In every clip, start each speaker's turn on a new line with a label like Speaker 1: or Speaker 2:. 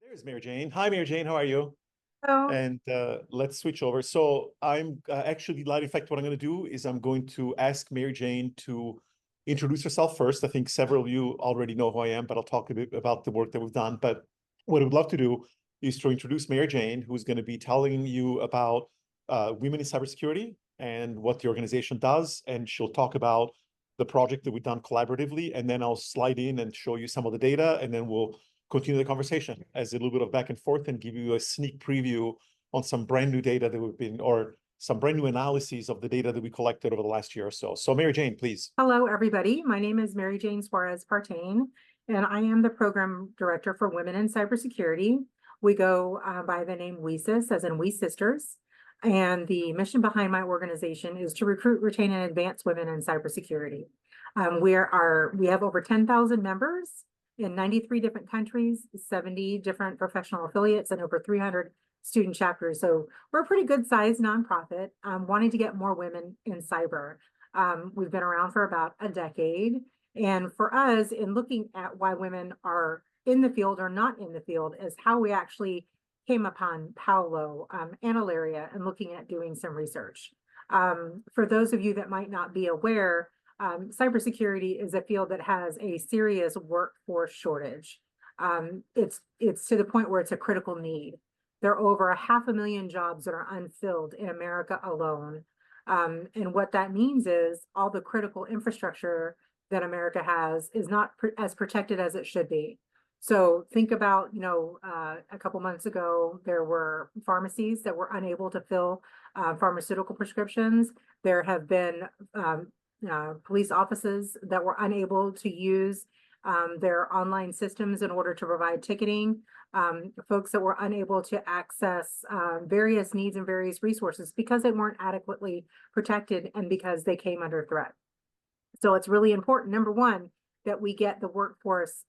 Speaker 1: There's Mary Jane. Hi, Mary Jane. How are you?
Speaker 2: Oh,
Speaker 1: And let's switch over. So I'm actually delighted. In fact, what I'm going to do is I'm going to ask Mary Jane to introduce herself first. I think several of you already know who I am, but I'll talk a bit about the work that we've done. But what I would love to do is to introduce Mary Jane, who's going to be telling you about women in cybersecurity and what the organization does. And she'll talk about the project that we've done collaboratively. And then I'll slide in and show you some of the data. And then we'll continue the conversation as a little bit of back and forth and give you a sneak preview on some brand new data that we've been, or some brand new analyses of the data that we collected over the last year or so. So Mary Jane, please.
Speaker 2: hello, everybody. My name is Mary Jane Suarez Partain, and I am the Program Director for Women in Cybersecurity. We go by the name WeSis, as in We Sisters. And the mission behind my organization is to recruit, retain, and advance women in cybersecurity. We have over 10,000 members in 93 different countries, 70 different professional affiliates, and over 300 student chapters. So we're a pretty good sized nonprofit, wanting to get more women in cyber. We've been around for about a decade. And for us, in looking at why women are in the field or not in the field, is how we actually came upon Paolo and Ilaria and looking at doing some research. For those of you that might not be aware, cybersecurity is a field that has a serious workforce shortage. It's to the point where it's a critical need. There are over 500,000 jobs that are unfilled in America alone. And what that means is all the critical infrastructure that America has is not as protected as it should be. So think about, a couple months ago, there were pharmacies that were unable to fill pharmaceutical prescriptions. There have been police offices that were unable to use their online systems in order to provide ticketing, folks that were unable to access various needs and various resources because they weren't adequately protected and because they came under threat. So it's really important, number one, that we get the workforce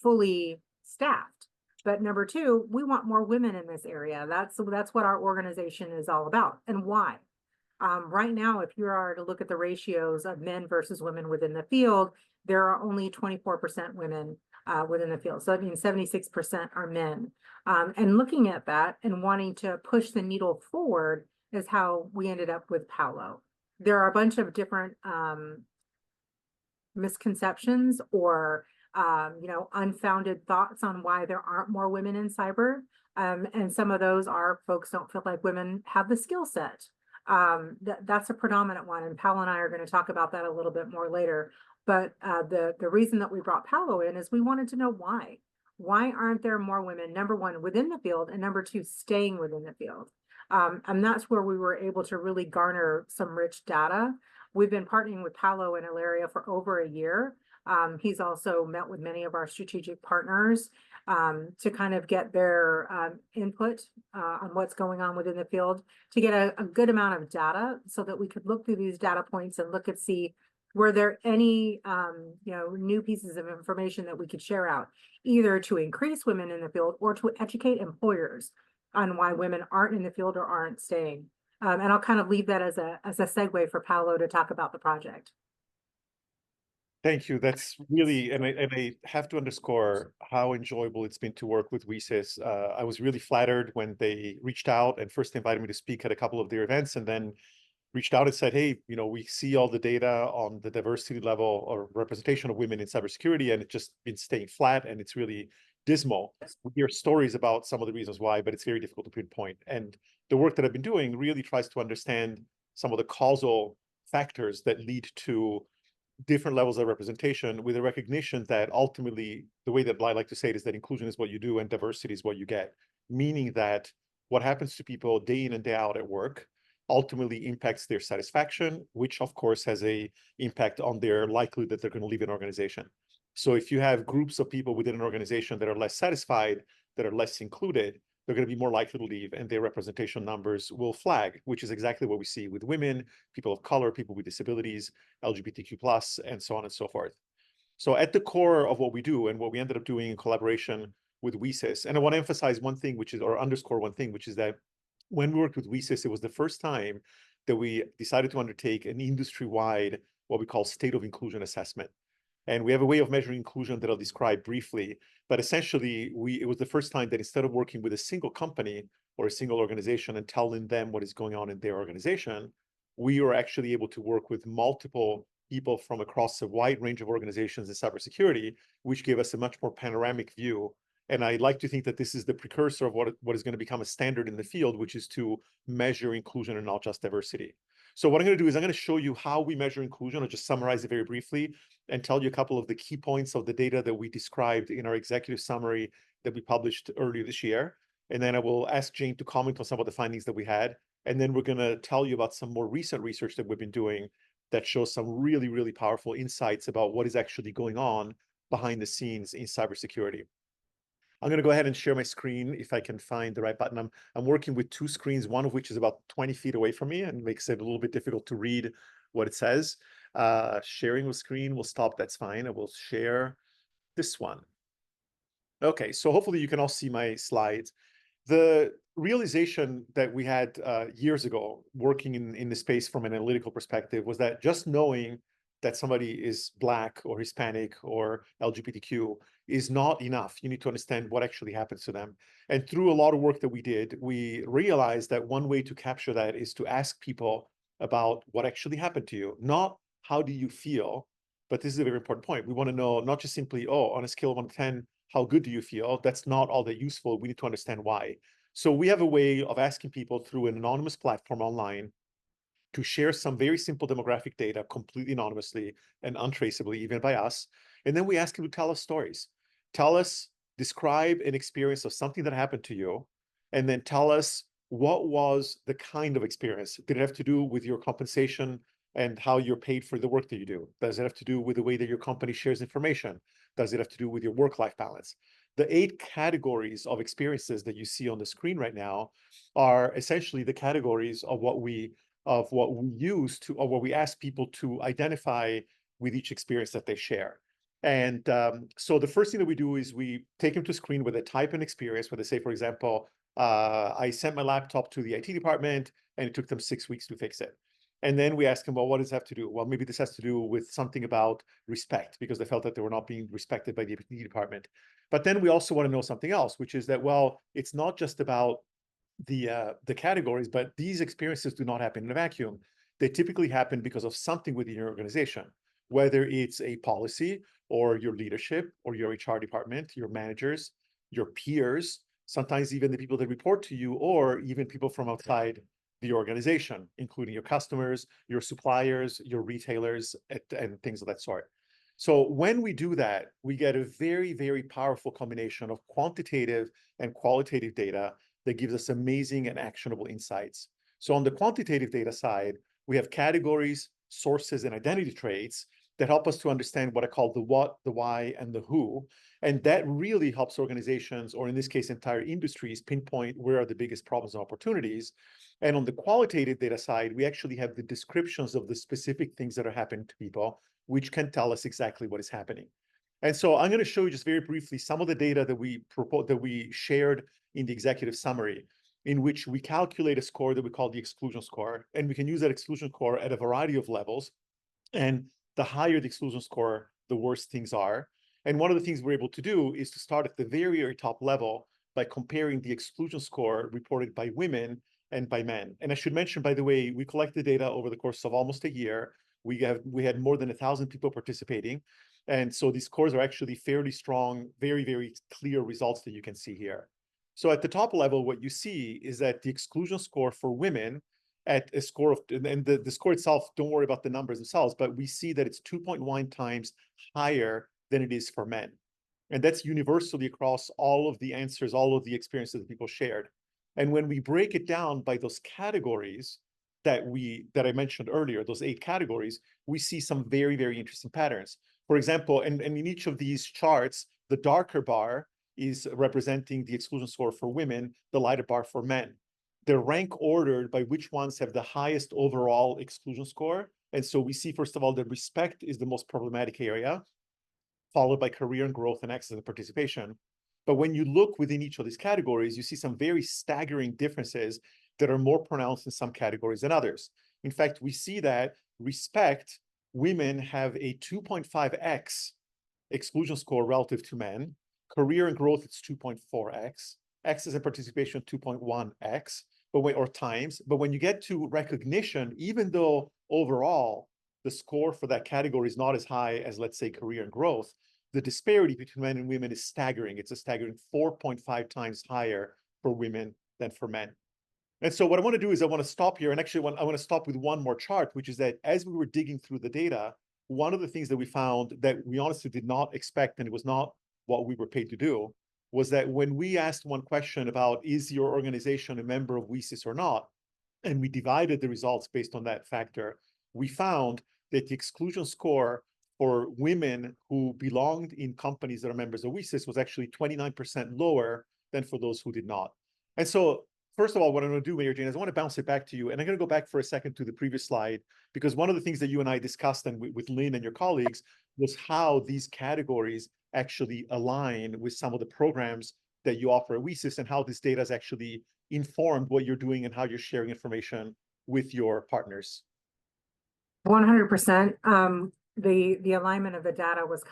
Speaker 2: fully staffed. But number two, we want more women in this area. That's what our organization is all about. And why? Right now, if you are to look at the ratios of men versus women within the field, there are only 24% women within the field. So that means 76% are men. And looking at that and wanting to push the needle forward is how we ended up with Paolo. There are a bunch of different misconceptions or unfounded thoughts on why there aren't more women in cyber. And some of those are folks don't feel like women have the skill set. That's a predominant one, and Paolo and I are going to talk about that a little bit more later. But the reason that we brought Paolo in is we wanted to know why. Why aren't there more women, number one, within the field, and number two, staying within the field? And that's where we were able to really garner some rich data. We've been partnering with Paolo and Ilaria for over a year. He's also met with many of our strategic partners to kind of get their input on what's going on within the field, to get a good amount of data so that we could look through these data points and look and see, were there any new pieces of information that we could share out, either to increase women in the field or to educate employers on why women aren't in the field or aren't staying. And I'll kind of leave that as a segue for Paolo to talk about the project.
Speaker 1: Thank you. That's really, and I have to underscore how enjoyable it's been to work with WeSys. I was really flattered when they reached out and first invited me to speak at a couple of their events, and then reached out and said, hey, we see all the data on the diversity level or representation of women in cybersecurity, and it's just been staying flat, and it's really dismal. We hear stories about some of the reasons why, but it's very difficult to pinpoint. And the work that I've been doing really tries to understand some of the causal factors that lead to different levels of representation, with a recognition that ultimately, the way that I like to say it is that inclusion is what you do and diversity is what you get. Meaning that what happens to people day in and day out at work ultimately impacts their satisfaction, which of course has a impact on their likelihood that they're going to leave an organization. So if you have groups of people within an organization that are less satisfied, that are less included, they're going to be more likely to leave, and their representation numbers will flag, which is exactly what we see with women, people of color, people with disabilities, LGBTQ+, and so on and so forth. So at the core of what we do, and what we ended up doing in collaboration with WeSys, and I want to emphasize one thing, which is, or underscore one thing, which is that when we worked with WeSys, it was the first time that we decided to undertake an industry-wide, what we call state of inclusion assessment. And we have a way of measuring inclusion that I'll describe briefly. But essentially, it was the first time that instead of working with a single company or a single organization and telling them what is going on in their organization, we were actually able to work with multiple people from across a wide range of organizations in cybersecurity, which gave us a much more panoramic view. And I like to think that this is the precursor of what is going to become a standard in the field, which is to measure inclusion and not just diversity. So what I'm going to do is I'm going to show you how we measure inclusion. I'll just summarize it very briefly and tell you a couple of the key points of the data that we described in our executive summary that we published earlier this year. And then I will ask Jane to comment on some of the findings that we had. And then we're going to tell you about some more recent research that we've been doing that shows some really, really powerful insights about what is actually going on behind the scenes in cybersecurity. I'm going to go ahead and share my screen if I can find the right button. I'm working with two screens, one of which is about 20 feet away from me and makes it a little bit difficult to read what it says. Sharing the screen will stop. That's fine. I will share this one. Okay, so hopefully you can all see my slides. The realization that we had years ago working in the space from an analytical perspective was that just knowing that somebody is Black or Hispanic or LGBTQ is not enough. You need to understand what actually happens to them. And through a lot of work that we did, we realized that one way to capture that is to ask people about what actually happened to you, not how do you feel, but this is a very important point. We want to know not just simply, oh, on a scale of 1 to 10, how good do you feel? That's not all that useful. We need to understand why. So we have a way of asking people through an anonymous platform online to share some very simple demographic data completely anonymously and untraceably, even by us. And then we ask them to tell us stories. Tell us, describe an experience of something that happened to you, and then tell us what was the kind of experience. Did it have to do with your compensation and how you're paid for the work that you do? Does it have to do with the way that your company shares information? Does it have to do with your work-life balance? The 8 categories of experiences that you see on the screen right now are essentially the categories of what we use to, or what we ask people to identify with each experience that they share. And so the first thing that we do is we take them to screen where they type an experience, where they say, for example, I sent my laptop to the IT department and it took them 6 weeks to fix it. And then we ask them, well, what does it have to do? Well, maybe this has to do with something about respect, because they felt that they were not being respected by the IT department. But then we also want to know something else, which is that, well, it's not just about the categories, but these experiences do not happen in a vacuum. They typically happen because of something within your organization, whether it's a policy or your leadership or your HR department, your managers, your peers, sometimes even the people that report to you, or even people from outside the organization, including your customers, your suppliers, your retailers, and things of that sort. So when we do that, we get a very, very powerful combination of quantitative and qualitative data that gives us amazing and actionable insights. So on the quantitative data side, we have categories, sources, and identity traits that help us to understand what I call the what, the why, and the who. And that really helps organizations, or in this case, entire industries, pinpoint where are the biggest problems and opportunities. And on the qualitative data side, we actually have the descriptions of the specific things that are happening to people, which can tell us exactly what is happening. And so I'm going to show you just very briefly some of the data that we shared in the executive summary, in which we calculate a score that we call the exclusion score. And we can use that exclusion score at a variety of levels. And the higher the exclusion score, the worse things are. And one of the things we're able to do is to start at the very, very top level by comparing the exclusion score reported by women and by men. And I should mention, by the way, we collected data over the course of almost a year. We had more than 1,000 people participating. And so these scores are actually fairly strong, very, very clear results that you can see here. So at the top level, what you see is that the exclusion score for women at a score of, and the score itself, don't worry about the numbers themselves, but we see that it's 2.1 times higher than it is for men. And that's universally across all of the answers, all of the experiences that people shared. And when we break it down by those categories that I mentioned earlier, those 8 categories, we see some very, very interesting patterns. For example, and in each of these charts, the darker bar is representing the exclusion score for women, the lighter bar for men. They're rank ordered by which ones have the highest overall exclusion score. And so we see, first of all, that respect is the most problematic area, followed by career and growth and access and participation. But when you look within each of these categories, you see some very staggering differences that are more pronounced in some categories than others. In fact, we see that respect women have a 2.5x exclusion score relative to men. Career and growth, it's 2.4x. X is in participation, 2.1x, or times. But when you get to recognition, even though overall the score for that category is not as high as, let's say, career and growth, the disparity between men and women is staggering. It's a staggering 4.5 times higher for women than for men. And so what I want to do is I want to stop here. And actually, I want to stop with one more chart, which is that as we were digging through the data, one of the things that we found that we honestly did not expect, and it was not what we were paid to do, was that when we asked one question about, is your organization a member of WSIS or not, and we divided the results based on that factor, we found that the exclusion score for women who belonged in companies that are members of WSIS was actually 29% lower than for those who did not. And so, first of all, what I'm going to do, Mary Jane, is I want to bounce it back to you. And I'm going to go back for a second to the previous slide, because one of the things that you and I discussed and with Lynn and your colleagues was how these categories actually align with some of the programs that you offer at WSIS, and how this data has actually informed what you're doing and how you're sharing information with your partners.
Speaker 2: 100%. The alignment of the data was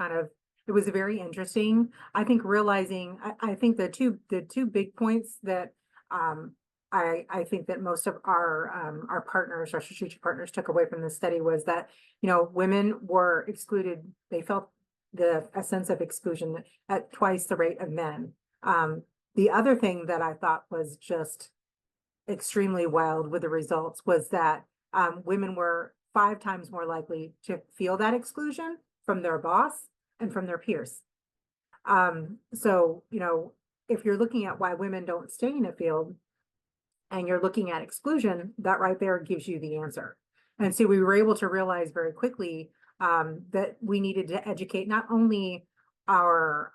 Speaker 2: it was very interesting. I think realizing, I think the two big points that I think that most of our partners, our strategic partners, took away from this study was that, women were excluded. They felt a sense of exclusion at twice the rate of men. The other thing that I thought was just extremely wild with the results was that women were 5 times more likely to feel that exclusion from their boss and from their peers. So, if you're looking at why women don't stay in a field and you're looking at exclusion, that right there gives you the answer. And so we were able to realize very quickly that we needed to educate not only our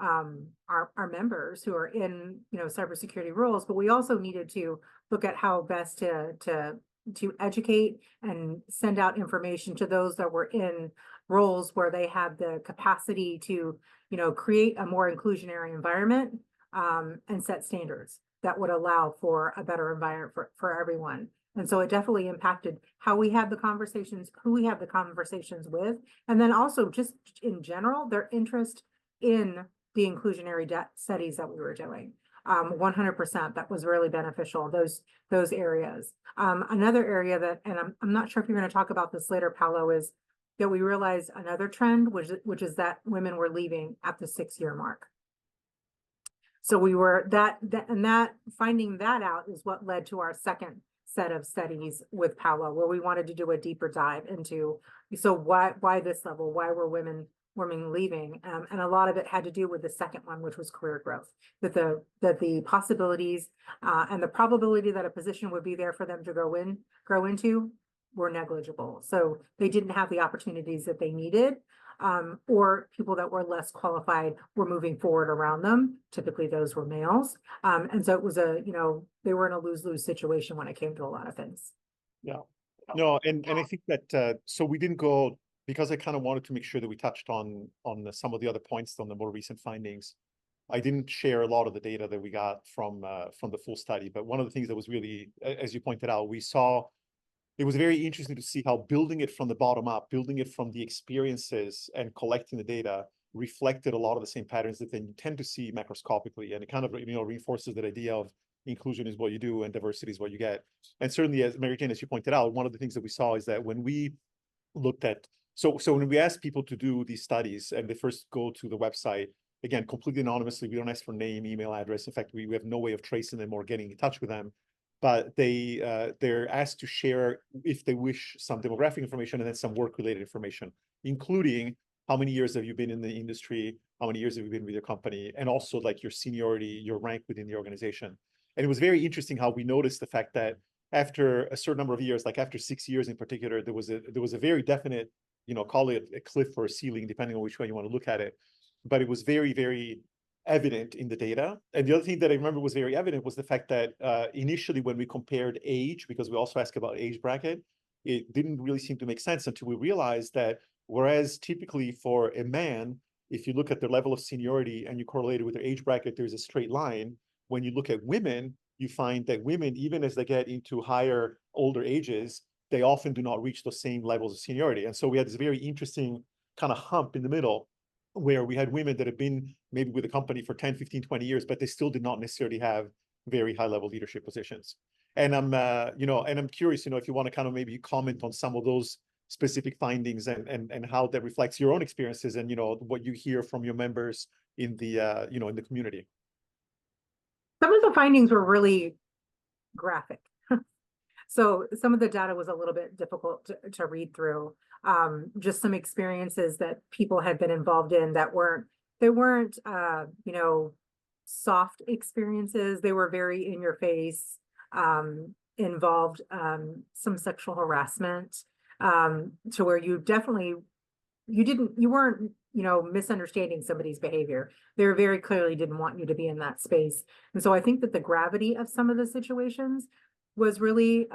Speaker 2: members who are in cybersecurity roles, but we also needed to look at how best to educate and send out information to those that were in roles where they have the capacity to create a more inclusionary environment and set standards that would allow for a better environment for everyone. And so it definitely impacted how we have the conversations, who we have the conversations with, and then also just in general, their interest in the inclusionary studies that we were doing. 100%, that was really beneficial, those areas. Another area that, and I'm not sure if you're going to talk about this later, Paolo, is that we realized another trend, which is that women were leaving at the 6-year mark. So we were finding that out is what led to our second set of studies with Paolo, where we wanted to do a deeper dive into, so why this level, why were women leaving, and a lot of it had to do with the second one, which was career growth, that the possibilities and the probability that a position would be there for them to grow into were negligible. So they didn't have the opportunities that they needed, or people that were less qualified were moving forward around them. Typically those were males. And so it was they were in a lose-lose situation when it came to a lot of things.
Speaker 1: Yeah, no, and I think that, so we didn't go, because I kind of wanted to make sure that we touched on some of the other points on the more recent findings. I didn't share a lot of the data that we got from the full study, but one of the things that was really, as you pointed out, we saw, it was very interesting to see how building it from the bottom up, building it from the experiences and collecting the data reflected a lot of the same patterns that then you tend to see macroscopically. And it kind of, reinforces that idea of inclusion is what you do and diversity is what you get. And certainly, as Mary Jane, as you pointed out, one of the things that we saw is that when we looked at, so when we ask people to do these studies and they first go to the website, again, completely anonymously, we don't ask for name, email address. In fact, we have no way of tracing them or getting in touch with them. But they're asked to share, if they wish, some demographic information and then some work-related information, including how many years have you been in the industry, how many years have you been with your company, and also like your seniority, your rank within the organization. And it was very interesting how we noticed the fact that after a certain number of years, like after 6 years in particular, there was a very definite, call it a cliff or a ceiling, depending on which way you want to look at it. But it was very, very evident in the data. And the other thing that I remember was very evident was the fact that initially when we compared age, because we also asked about age bracket, it didn't really seem to make sense until we realized that whereas typically for a man, if you look at their level of seniority and you correlate it with their age bracket, there's a straight line. When you look at women, you find that women, even as they get into higher, older ages, they often do not reach those same levels of seniority. And so we had this very interesting kind of hump in the middle where we had women that have been maybe with the company for 10, 15, 20 years, but they still did not necessarily have very high level leadership positions. And I'm curious, if you want to kind of maybe comment on some of those specific findings and how that reflects your own experiences and, what you hear from your members in the, in the community.
Speaker 2: Some of the findings were really graphic. So some of the data was a little bit difficult to read through. Just some experiences that people had been involved in that weren't soft experiences. They were very in your face, involved some sexual harassment, to where you weren't misunderstanding somebody's behavior. They very clearly didn't want you to be in that space. And so I think that the gravity of some of the situations was really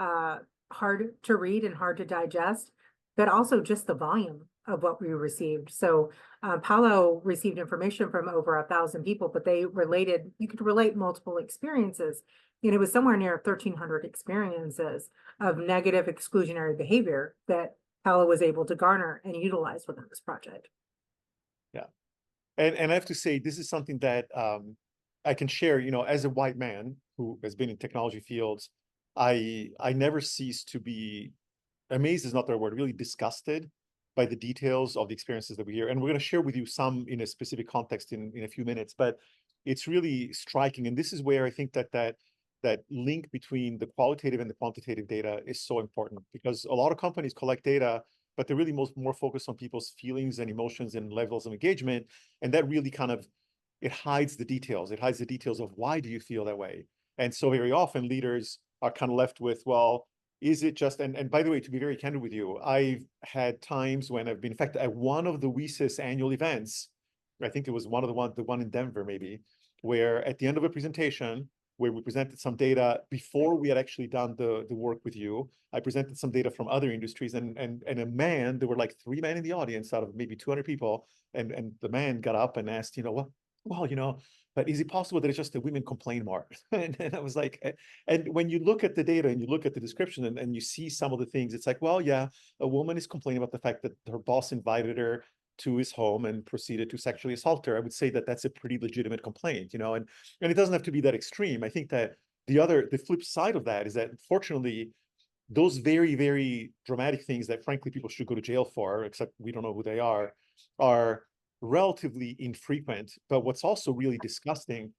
Speaker 2: hard to read and hard to digest, but also just the volume of what we received. So Paolo received information from over 1,000 people, but you could relate multiple experiences. It was somewhere near 1,300 experiences of negative exclusionary behavior that Paolo was able to garner and utilize within this project.
Speaker 1: Yeah. And I have to say, this is something that I can share, as a white man who has been in technology fields, I never cease to be amazed is not the right word, really disgusted by the details of the experiences that we hear. And we're going to share with you some in a specific context in a few minutes, but it's really striking. And this is where I think that link between the qualitative and the quantitative data is so important, because a lot of companies collect data, but they're really more focused on people's feelings and emotions and levels of engagement. And that really it hides the details. It hides the details of why do you feel that way? And so very often leaders are kind of left with, well, is it just, and by the way, to be very candid with you, I've had times when I've been, in fact, at one of the WESIS annual events, I think it was the one in Denver maybe, where at the end of a presentation, where we presented some data before we had actually done the work with you, I presented some data from other industries, and a man, there were like 3 men in the audience out of maybe 200 people, and the man got up and asked, but is it possible that it's just that women complain more? and I was like, and when you look at the data and you look at the description and you see some of the things, it's like, well, yeah, a woman is complaining about the fact that her boss invited her to his home and proceeded to sexually assault her. I would say that that's a pretty legitimate complaint, and it doesn't have to be that extreme. I think that the flip side of that is that, fortunately, those very, very dramatic things that frankly people should go to jail for, except we don't know who they are relatively infrequent. But what's also really disgusting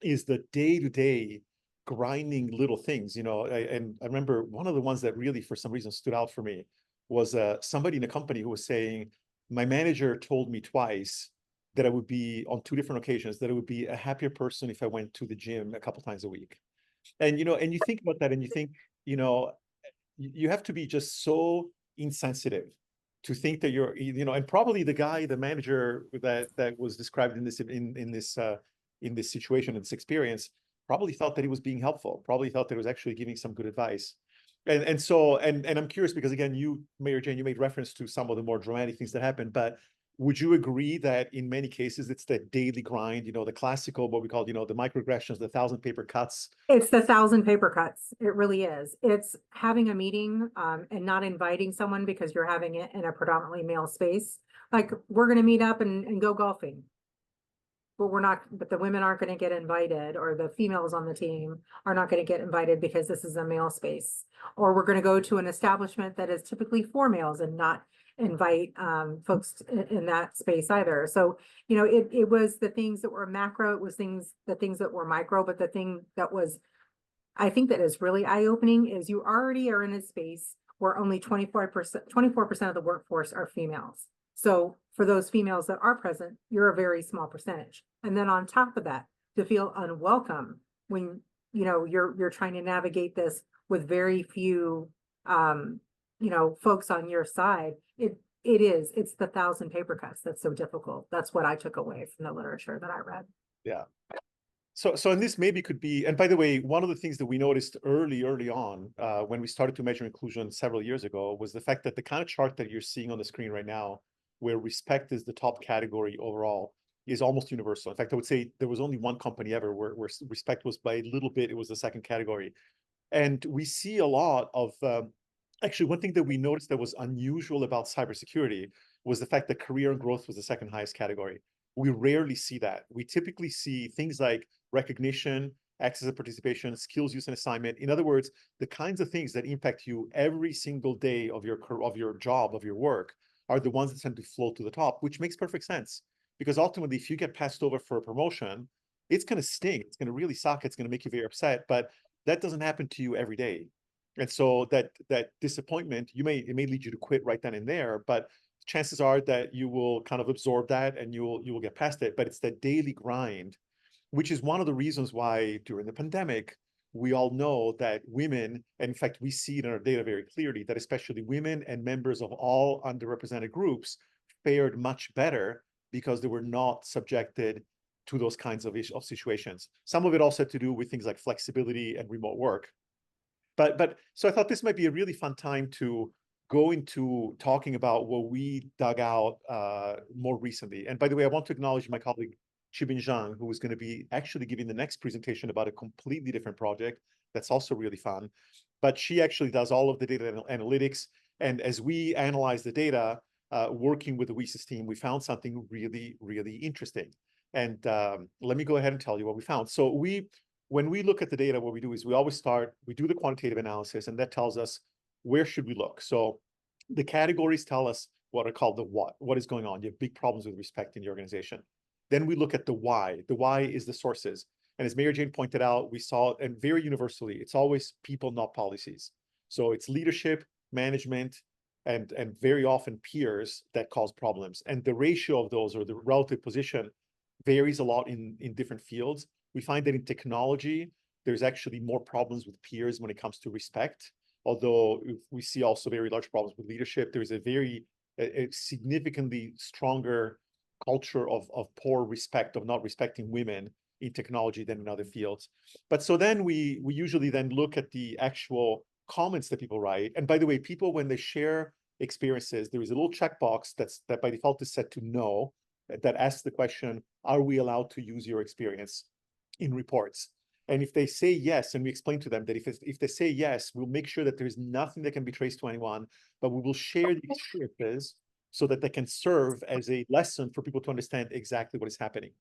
Speaker 1: is the day-to-day grinding little things, and I remember one of the ones that really for some reason stood out for me was somebody in a company who was saying, my manager told me twice that I would be, on 2 different occasions, that I would be a happier person if I went to the gym a couple times a week. And and you think about that and you think, you have to be just so insensitive to think that you're, and probably the manager that was described in this situation, in this experience, probably thought that he was being helpful, probably thought that he was actually giving some good advice. And I'm curious because, again, Mayor Jane, you made reference to some of the more dramatic things that happened, but would you agree that in many cases it's that daily grind, the classical, what we call, the microaggressions, the 1,000 paper cuts?
Speaker 2: It's the 1,000 paper cuts. It really is. It's having a meeting and not inviting someone because you're having it in a predominantly male space. Like, we're going to meet up and go golfing, but the women aren't going to get invited, or the females on the team are not going to get invited because this is a male space. Or we're going to go to an establishment that is typically for males and not invite folks in that space either. So, it was the things that were macro, it was the things that were micro, but the thing that was, I think, that is really eye-opening is you already are in a space where only 24% of the workforce are females. So for those females that are present, you're a very small percentage. And then on top of that, to feel unwelcome when, you're trying to navigate this with very few, folks on your side, it's the 1,000 paper cuts that's so difficult. That's what I took away from the literature that I read.
Speaker 1: Yeah. So and this maybe could be, and by the way, one of the things that we noticed early on when we started to measure inclusion several years ago was the fact that the kind of chart that you're seeing on the screen right now, where respect is the top category overall, is almost universal. In fact, I would say there was only one company ever where respect was, by a little bit, it was the second category. And we see a lot of Actually, one thing that we noticed that was unusual about cybersecurity was the fact that career and growth was the second highest category. We rarely see that. We typically see things like recognition, access and participation, skills use and assignment. In other words, the kinds of things that impact you every single day of your job, of your work, are the ones that tend to float to the top, which makes perfect sense. Because ultimately, if you get passed over for a promotion, it's going to sting. It's going to really suck. It's going to make you very upset. But that doesn't happen to you every day. And so that disappointment, it may lead you to quit right then and there, but chances are that you will kind of absorb that and you will get past it. But it's that daily grind, which is one of the reasons why during the pandemic, we all know that women, and in fact, we see it in our data very clearly, that especially women and members of all underrepresented groups fared much better because they were not subjected to those kinds of situations. Some of it also had to do with things like flexibility and remote work. But so I thought this might be a really fun time to go into talking about what we dug out more recently. And by the way, I want to acknowledge my colleague Chibin Zhang, who is going to be actually giving the next presentation about a completely different project that's also really fun. But she actually does all of the data analytics. And as we analyze the data, working with the WESIS team, we found something really, really interesting. And let me go ahead and tell you what we found. So when we look at the data, what we do is we do the quantitative analysis, and that tells us where should we look. So the categories tell us what are called the what is going on. You have big problems with respect in the organization. Then we look at the why. The why is the sources. And as Mary Jane pointed out, we saw, and very universally, it's always people, not policies. So it's leadership, management, and very often peers that cause problems. And the ratio of those, or the relative position, varies a lot in different fields. We find that in technology, there's actually more problems with peers when it comes to respect. Although we see also very large problems with leadership, there's a significantly stronger culture of poor respect, of not respecting women in technology than in other fields. But so then we usually then look at the actual comments that people write. And by the way, people, when they share experiences, there is a little checkbox that by default is set to no, that asks the question, are we allowed to use your experience in reports? And if they say yes, and we explain to them that if they say yes, we'll make sure that there's nothing that can be traced to anyone, but we will share the experiences so that they can serve as a lesson for people to understand exactly what is happening.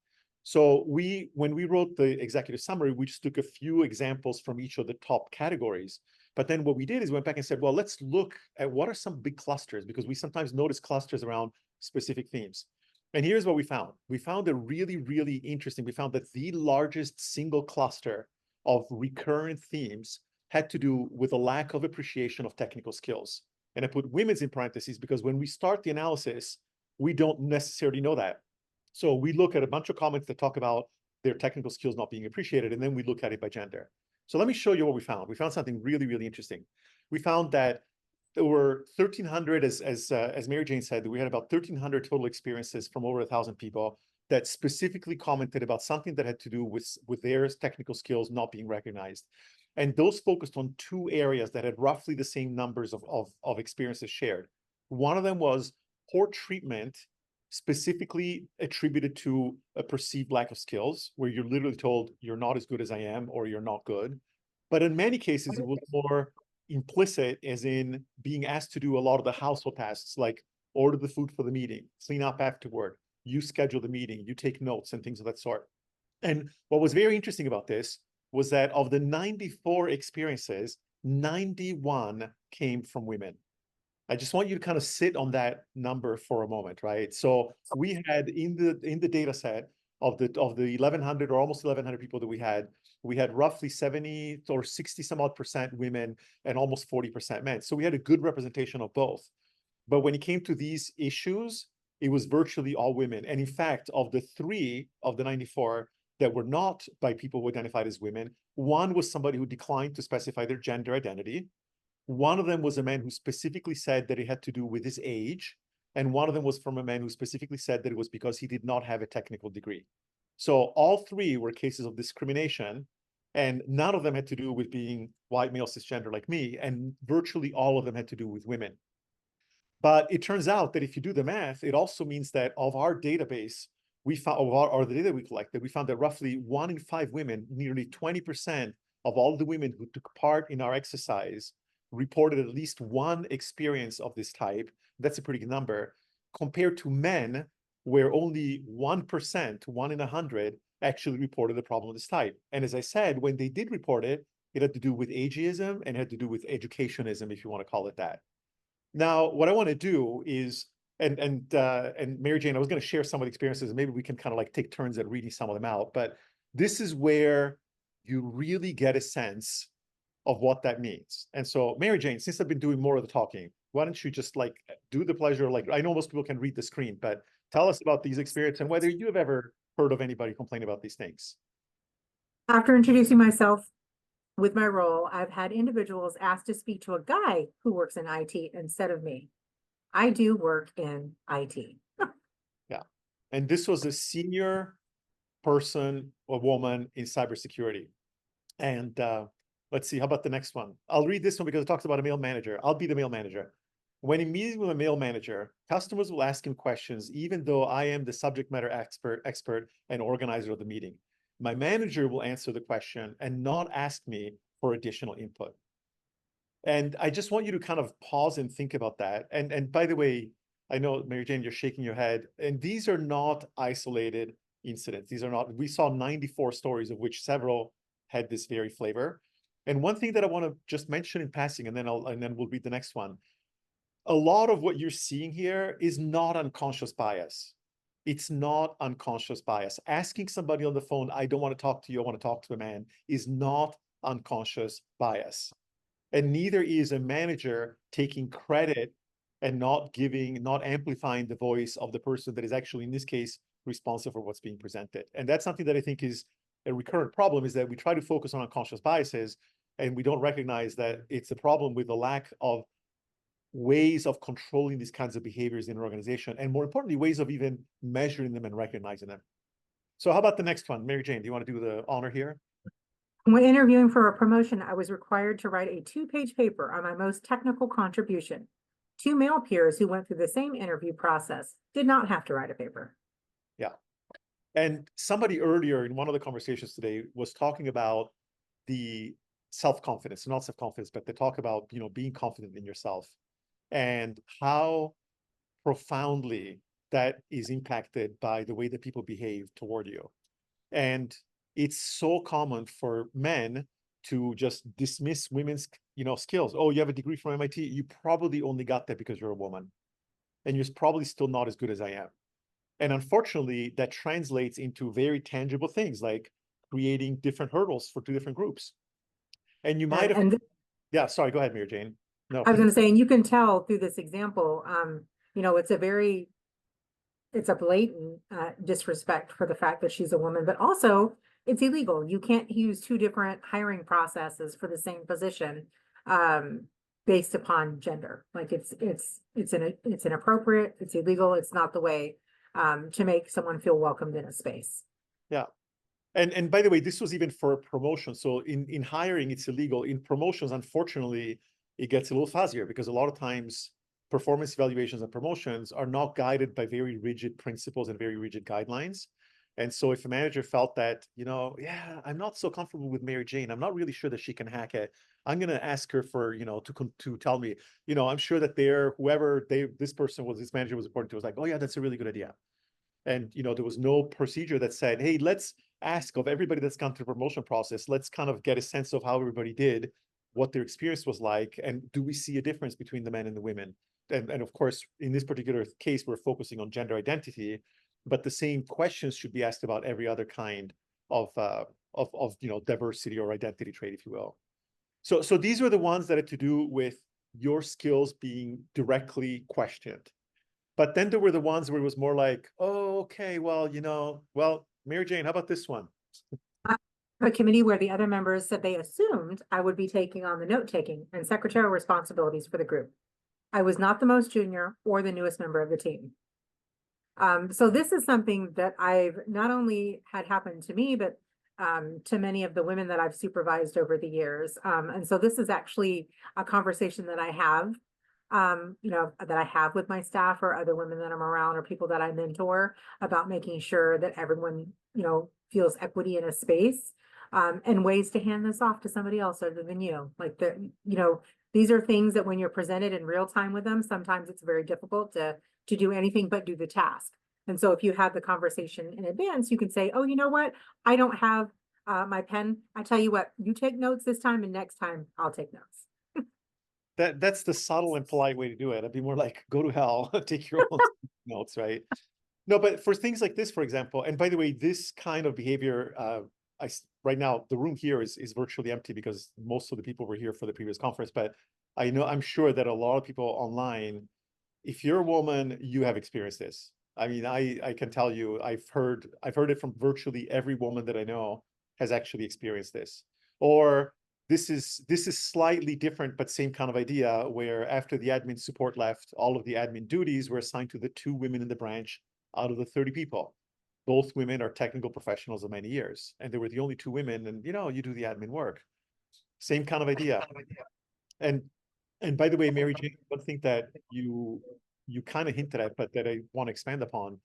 Speaker 1: So when we wrote the executive summary, we just took a few examples from each of the top categories. But then what we did is went back and said, well, let's look at what are some big clusters, because we sometimes notice clusters around specific themes. And here's what we found. We found a really, really interesting, we found that the largest single cluster of recurrent themes had to do with a lack of appreciation of technical skills. And I put women's in parentheses because when we start the analysis, we don't necessarily know that. So we look at a bunch of comments that talk about their technical skills not being appreciated, and then we look at it by gender. So let me show you what we found. We found something really, really interesting. We found that there were 1,300, as Mary Jane said, we had about 1,300 total experiences from over 1,000 people that specifically commented about something that had to do with their technical skills not being recognized. And those focused on two areas that had roughly the same numbers of experiences shared. One of them was poor treatment, specifically attributed to a perceived lack of skills, where you're literally told you're not as good as I am, or you're not good. But in many cases, it was more implicit, as in being asked to do a lot of the household tasks, like order the food for the meeting, clean up afterward, you schedule the meeting, you take notes and things of that sort. And what was very interesting about this was that of the 94 experiences, 91 came from women. I just want you to kind of sit on that number for a moment, right? So we had in the data set of the 1,100 or almost 1,100 people that we had roughly 70 or 60 some odd percent women and almost 40% men. So we had a good representation of both. But when it came to these issues, it was virtually all women. And in fact, of the 3 of the 94 that were not by people who identified as women, one was somebody who declined to specify their gender identity. One of them was a man who specifically said that it had to do with his age. And one of them was from a man who specifically said that it was because he did not have a technical degree. So all 3 were cases of discrimination, and none of them had to do with being white male cisgender like me, and virtually all of them had to do with women. But it turns out that if you do the math, it also means that of our database, we found, or the data we collected, we found that roughly 1 in 5 women, nearly 20% of all the women who took part in our exercise, reported at least one experience of this type. That's a pretty good number, compared to men, where only 1%, 1 in 100, actually reported a problem of this type. And as I said, when they did report it, it had to do with ageism and had to do with educationism, if you want to call it that. Now, what I want to do is, and Mary Jane, I was going to share some of the experiences, and maybe we can kind of like take turns at reading some of them out. But this is where you really get a sense of what that means. And so, Mary Jane, since I've been doing more of the talking, why don't you just like do the pleasure? Like, I know most people can read the screen, but tell us about these experiences and whether you have ever heard of anybody complain about these things.
Speaker 2: After introducing myself with my role, I've had individuals ask to speak to a guy who works in IT instead of me. I do work in IT.
Speaker 1: Yeah. And this was a senior person, a woman in cybersecurity. And let's see, how about the next one? I'll read this one because it talks about a male manager. I'll be the male manager. When in meeting with a male manager, customers will ask him questions, even though I am the subject matter expert and organizer of the meeting. My manager will answer the question and not ask me for additional input. And I just want you to kind of pause and think about that. And by the way, I know, Mary Jane, you're shaking your head. And these are not isolated incidents. These are not, we saw 94 stories, of which several had this very flavor. And one thing that I want to just mention in passing, and then we'll read the next one. A lot of what you're seeing here is not unconscious bias. It's not unconscious bias. Asking somebody on the phone, I don't want to talk to you, I want to talk to a man, is not unconscious bias. And neither is a manager taking credit and not amplifying the voice of the person that is actually, in this case, responsible for what's being presented. And that's something that I think is a recurrent problem, is that we try to focus on unconscious biases and we don't recognize that it's a problem with the lack of ways of controlling these kinds of behaviors in an organization, and more importantly, ways of even measuring them and recognizing them. So how about the next one? Mary Jane, do you want to do the honor here?
Speaker 2: When interviewing for a promotion, I was required to write a 2-page paper on my most technical contribution. 2 male peers who went through the same interview process did not have to write a paper.
Speaker 1: Yeah. And somebody earlier in one of the conversations today was talking about the self-confidence, not self-confidence, but they talk about, you know, being confident in yourself and how profoundly that is impacted by the way that people behave toward you. And it's so common for men to just dismiss women's, you know, skills. Oh, you have a degree from MIT. You probably only got that because you're a woman. And you're probably still not as good as I am. And unfortunately, that translates into very tangible things like creating different hurdles for 2 different groups. And you might have, yeah, sorry, go ahead, Mary Jane. No,
Speaker 2: I was going to say, and you can tell through this example, you know, it's a blatant disrespect for the fact that she's a woman, but also it's illegal. You can't use 2 different hiring processes for the same position based upon gender. Like it's inappropriate, it's illegal, it's not the way to make someone feel welcomed in a space.
Speaker 1: Yeah. And by the way, this was even for a promotion. So in hiring, it's illegal. In promotions, unfortunately, it gets a little fuzzier because a lot of times performance evaluations and promotions are not guided by very rigid principles and very rigid guidelines. And so if a manager felt that, you know, yeah, I'm not so comfortable with Mary Jane, I'm not really sure that she can hack it, I'm going to ask her for, you know, to tell me, you know, I'm sure that this manager was reporting to was like, oh yeah, that's a really good idea. And, you know, there was no procedure that said, hey, let's ask of everybody that's gone through the promotion process, let's kind of get a sense of how everybody did, what their experience was like, and do we see a difference between the men and the women? And of course, in this particular case, we're focusing on gender identity, but the same questions should be asked about every other kind of you know, diversity or identity trait, if you will. So these were the ones that had to do with your skills being directly questioned. But then there were the ones where it was more like, oh, okay, well, you know, well, Mary Jane, how about this one?
Speaker 2: A committee where the other members said they assumed I would be taking on the note-taking and secretarial responsibilities for the group. I was not the most junior or the newest member of the team. So this is something that I've not only had happen to me, but to many of the women that I've supervised over the years. And so this is actually a conversation that I have, you know, that I have with my staff or other women that I'm around or people that I mentor about making sure that everyone, you know, feels equity in a space, and ways to hand this off to somebody else other than you. Like you know, These are things that when you're presented in real time with them, sometimes it's very difficult to do anything but do the task. And so if you have the conversation in advance, you can say, oh, you know what? I don't have my pen. I tell you what, you take notes this time, and next time I'll take notes.
Speaker 1: That's the subtle and polite way to do it. I'd be more like, go to hell, take your own notes, right? No, but for things like this, for example, and by the way, this kind of behavior, right now the room here is virtually empty because most of the people were here for the previous conference. But I'm sure that a lot of people online, if you're a woman, you have experienced this. I mean, I can tell you, I've heard it from virtually every woman that I know has actually experienced this. Or this is slightly different, but same kind of idea, where after the admin support left, all of the admin duties were assigned to the 2 women in the branch out of the 30 people. Both women are technical professionals of many years, and they were the only 2 women, and you do the admin work. Same kind of idea. And by the way, Mary Jane, one thing that you kind of hinted at, but that I want to expand upon.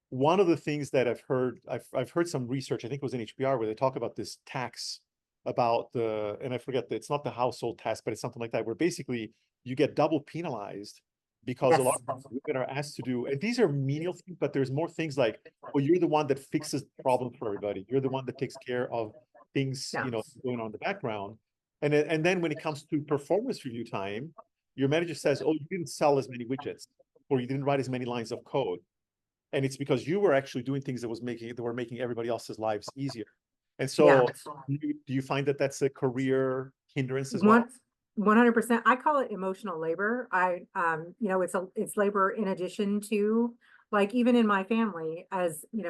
Speaker 1: One of the things that I've heard some research, I think it was in HBR, where they talk about this tax about and I forget that it's not the household tax, but it's something like that, where basically you get double penalized because a lot of women are asked to do, and these are menial things, but there's more things like, well, you're the one that fixes the problem for everybody. You're the one that takes care of things, going on in the background. And then when it comes to performance review time, your manager says, oh, you didn't sell as many widgets, or you didn't write as many lines of code. And it's because you were actually doing things that were making everybody else's lives easier. And so do you find that that's a career hindrance as well?
Speaker 2: 100%. I call it emotional labor. It's labor in addition to, like, even in my family, as we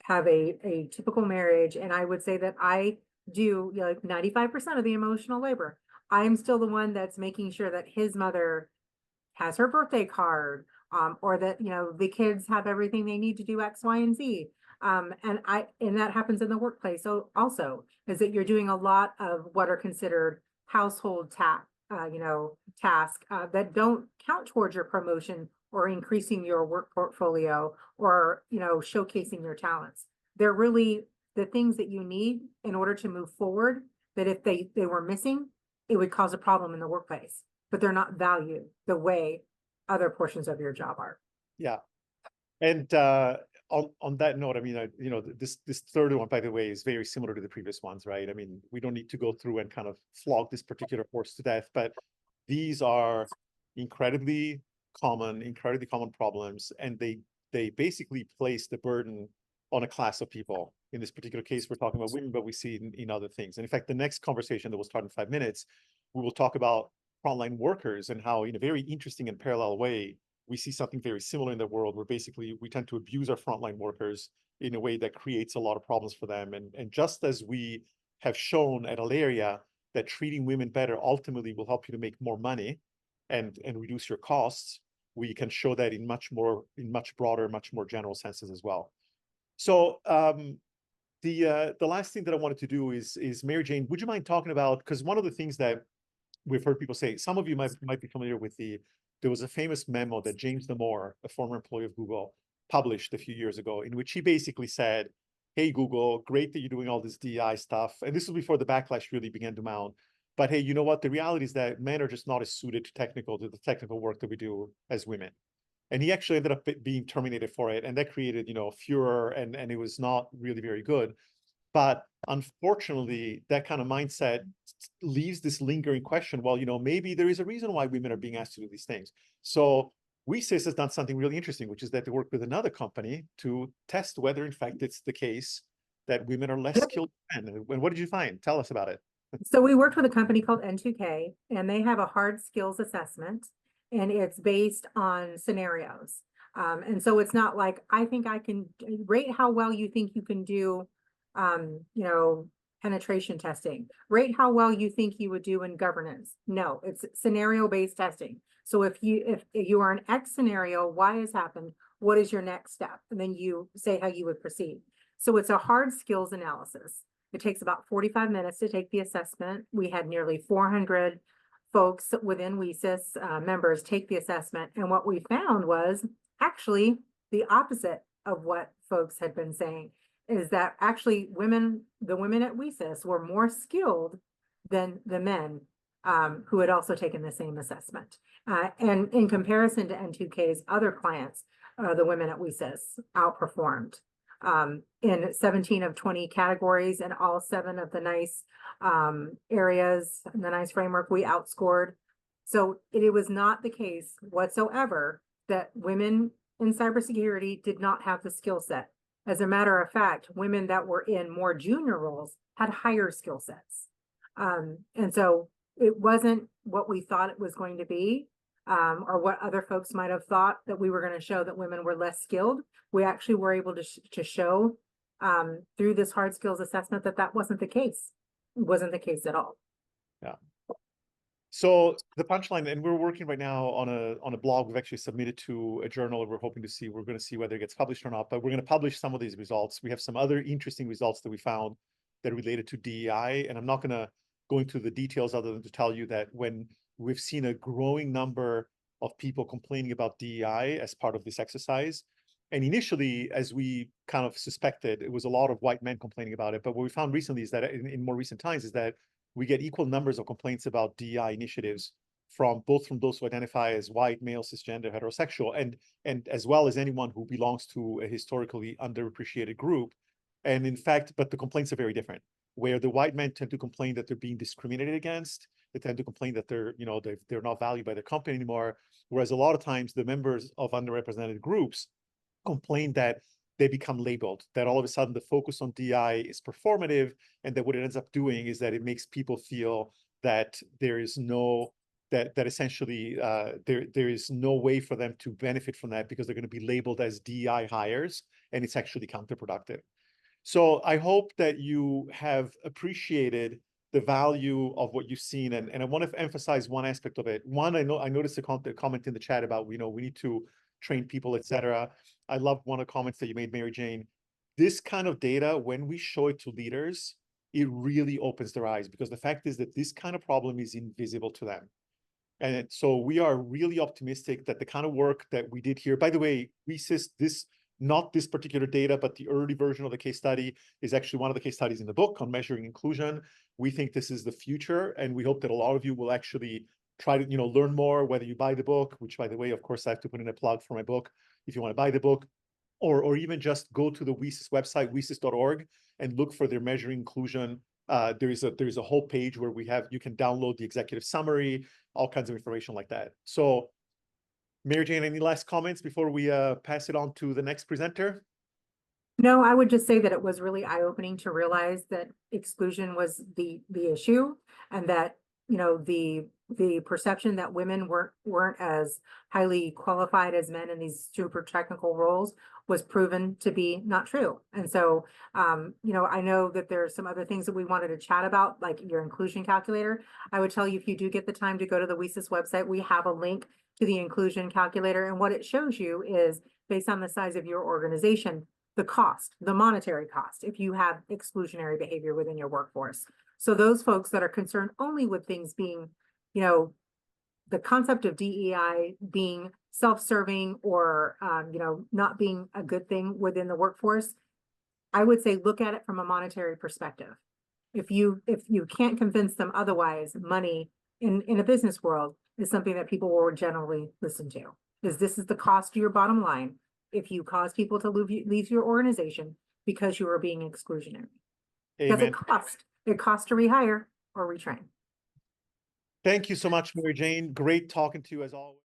Speaker 2: have a typical marriage, and I would say that I do, 95% of the emotional labor. I'm still the one that's making sure that his mother has her birthday card, or that, the kids have everything they need to do X, Y, and Z. And that happens in the workplace. So also is that you're doing a lot of what are considered household tasks that don't count towards your promotion or increasing your work portfolio or, showcasing your talents. They're really the things that you need in order to move forward, that if they were missing, it would cause a problem in the workplace, but they're not valued the way other portions of your job are.
Speaker 1: Yeah. And on that note, I mean, this third one, by the way, is very similar to the previous ones, right? I mean, we don't need to go through and kind of flog this particular horse to death, but these are incredibly common problems, and they basically place the burden on a class of people. In this particular case, we're talking about women, but we see it in other things. And in fact, the next conversation that will start in 5 minutes, we will talk about frontline workers and how, in a very interesting and parallel way, we see something very similar in the world, where basically we tend to abuse our frontline workers in a way that creates a lot of problems for them. And just as we have shown at Alaria that treating women better ultimately will help you to make more money and reduce your costs, we can show that in much broader, much more general senses as well. So the last thing that I wanted to do is Mary Jane, would you mind talking about, because one of the things that we've heard people say, some of you might be familiar with there was a famous memo that James Damore, a former employee of Google, published a few years ago, in which he basically said, hey, Google, great that you're doing all this DEI stuff. And this was before the backlash really began to mount. But hey, you know what? The reality is that men are just not as suited to the technical work that we do as women. And he actually ended up being terminated for it. And that created, furor, and it was not really very good. But unfortunately, that kind of mindset leaves this lingering question. Well, maybe there is a reason why women are being asked to do these things. So WeSys has done something really interesting, which is that they work with another company to test whether, in fact, it's the case that women are less skilled than men. And what did you find? Tell us about it.
Speaker 2: So we worked with a company called N2K, and they have a hard skills assessment, and it's based on scenarios. And so it's not like, I think I can rate how well you think you can do penetration testing, rate how well you think you would do in governance. No, it's scenario-based testing. So if you are an X scenario, Y has happened, what is your next step? And then you say how you would proceed. So it's a hard skills analysis. It takes about 45 minutes to take the assessment. We had nearly 400 folks within WeSys members take the assessment. And what we found was actually the opposite of what folks had been saying, is that actually the women at WeSys were more skilled than the men who had also taken the same assessment. And in comparison to N2K's other clients, the women at WESIS outperformed in 17 of 20 categories, and all 7 of the NICE areas, in the NICE framework, we outscored. So it was not the case whatsoever that women in cybersecurity did not have the skill set. As a matter of fact, women that were in more junior roles had higher skill sets. And so it wasn't what we thought it was going to be, or what other folks might have thought, that we were going to show that women were less skilled. We actually were able to show through this hard skills assessment that wasn't the case. It wasn't the case at all.
Speaker 1: Yeah. So the punchline, and we're working right now on a blog we've actually submitted to a journal, and we're hoping to see, we're going to see whether it gets published or not, but we're going to publish some of these results. We have some other interesting results that we found that are related to DEI, and I'm not going to go into the details other than to tell you that when we've seen a growing number of people complaining about DEI as part of this exercise, and initially, as we kind of suspected, it was a lot of white men complaining about it, but what we found recently is that in more recent times is that we get equal numbers of complaints about DEI initiatives from both from those who identify as white, male, cisgender, heterosexual, and as well as anyone who belongs to a historically underappreciated group. And in fact, but the complaints are very different, where the white men tend to complain that they're being discriminated against. They tend to complain that they're not valued by their company anymore. Whereas a lot of times the members of underrepresented groups complain that they become labeled, that all of a sudden the focus on DI is performative, and that what it ends up doing is that it makes people feel that there is no, that essentially there is no way for them to benefit from that because they're going to be labeled as DI hires, and it's actually counterproductive. So I hope that you have appreciated the value of what you've seen, and I want to emphasize one aspect of it. One, I noticed a comment in the chat about, we need to train people, etc. I love one of the comments that you made, Mary Jane. This kind of data, when we show it to leaders, it really opens their eyes, because the fact is that this kind of problem is invisible to them. And so we are really optimistic that the kind of work that we did here, by the way, not this particular data, but the early version of the case study is actually one of the case studies in the book on measuring inclusion. We think this is the future, and we hope that a lot of you will actually try to, learn more, whether you buy the book, which, by the way, of course, I have to put in a plug for my book if you want to buy the book, or even just go to the WESIS website, wesis.org, and look for their measuring inclusion. There's a whole page where you can download the executive summary, all kinds of information like that. So, Mary Jane, any last comments before we pass it on to the next presenter?
Speaker 2: No, I would just say that it was really eye-opening to realize that exclusion was the issue, and that the perception that women weren't as highly qualified as men in these super technical roles was proven to be not true. And so, I know that there's some other things that we wanted to chat about, like your inclusion calculator. I would tell you, if you do get the time to go to the WESIS website, we have a link to the inclusion calculator. And what it shows you is, based on the size of your organization, the cost, the monetary cost, if you have exclusionary behavior within your workforce. So those folks that are concerned only with things being, the concept of DEI being self-serving or, not being a good thing within the workforce, I would say look at it from a monetary perspective. If you can't convince them otherwise, money in a business world is something that people will generally listen to. This is the cost to your bottom line if you cause people to leave your organization because you are being exclusionary. Because it costs to rehire or retrain.
Speaker 1: Thank you so much, Mary Jane. Great talking to you as always.